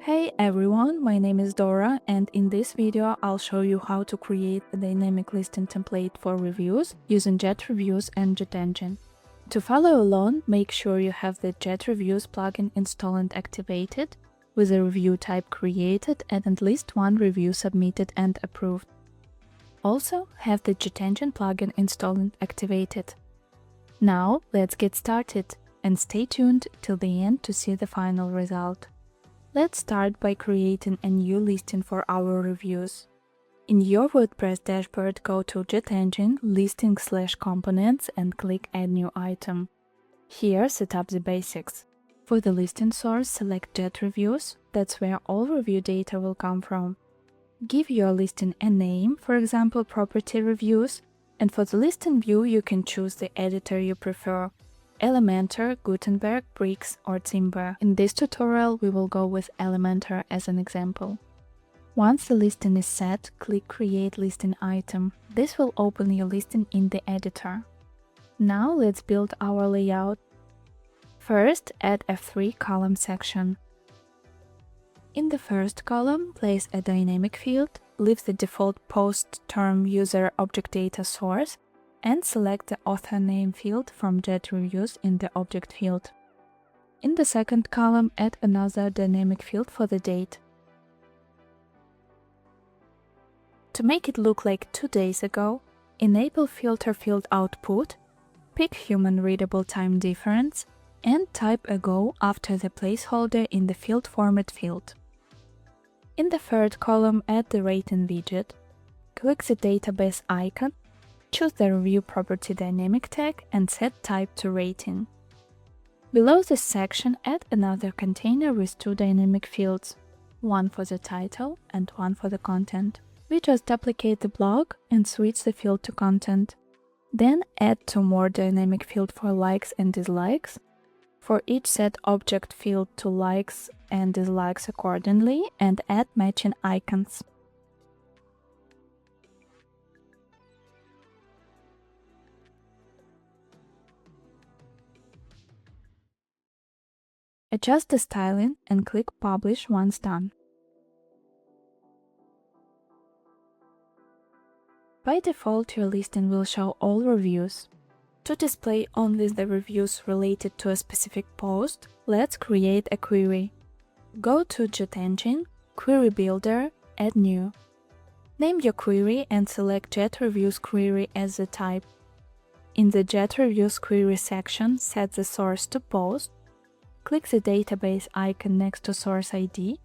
Hey everyone, my name is Dora, and in this video I'll show you how to create a dynamic listing template for reviews using Jet Reviews and Jet Engine. To follow along, make sure you have the Jet Reviews plugin installed and activated, with a review type created and at least one review submitted and approved. Also, have the Jet Engine plugin installed and activated. Now, let's get started, and stay tuned till the end to see the final result. Let's start by creating a new listing for our reviews. In your WordPress dashboard, go to Jet Engine, Listing/Components and click Add New Item. Here, set up the basics. For the listing source, select Jet Reviews, that's where all review data will come from. Give your listing a name, for example, Property Reviews, and for the listing view you can choose the editor you prefer. Elementor, Gutenberg, Bricks or Timber. In this tutorial we will go with Elementor as an example. Once the listing is set, click Create Listing Item. This will open your listing in the editor. Now let's build our layout. First, add a 3-column section. In the first column, place a dynamic field, leave the default post term user object data source, and select the author name field from Jet Reviews in the object field. In the second column, add another dynamic field for the date. To make it look like 2 days ago, enable filter field output, pick human-readable time difference, and type ago after the placeholder in the field format field. In the third column, add the rating widget. Click the database icon, choose the Review Property Dynamic tag and set type to Rating. Below this section, add another container with 2 dynamic fields, one for the title and one for the content. We just duplicate the block and switch the field to content. Then add 2 more dynamic fields for likes and dislikes. For each, set object field to likes and dislikes accordingly and add matching icons. Adjust the styling and click Publish once done. By default, your listing will show all reviews. To display only the reviews related to a specific post, let's create a query. Go to Jet Engine, Query Builder, Add New. Name your query and select Jet Reviews Query as the type. In the Jet Reviews Query section, set the source to post. Click the database icon next to source ID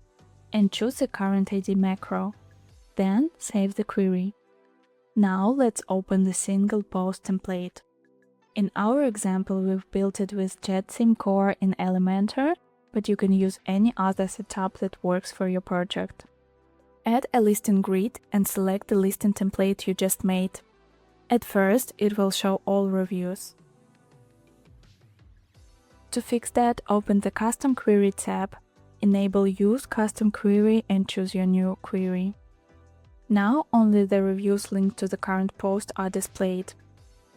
and choose the current ID macro. Then save the query. Now let's open the single post template. In our example, we've built it with Jet Theme Core in Elementor, but you can use any other setup that works for your project. Add a listing grid and select the listing template you just made. At first, it will show all reviews. To fix that, open the Custom Query tab, enable Use Custom Query and choose your new query. Now only the reviews linked to the current post are displayed.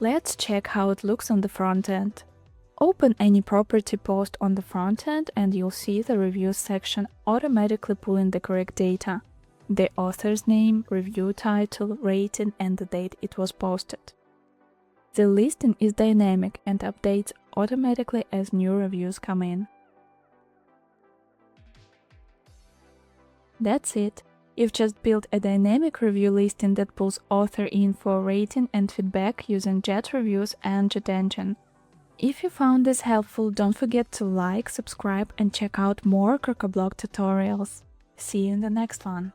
Let's check how it looks on the front end. Open any property post on the front end and you'll see the reviews section automatically pulling the correct data: the author's name, review title, rating and the date it was posted. The listing is dynamic and updates automatically as new reviews come in. That's it. You've just built a dynamic review listing that pulls author info, rating and feedback using Jet Reviews and Jet Engine. If you found this helpful, don't forget to like, subscribe and check out more Crocoblock tutorials. See you in the next one.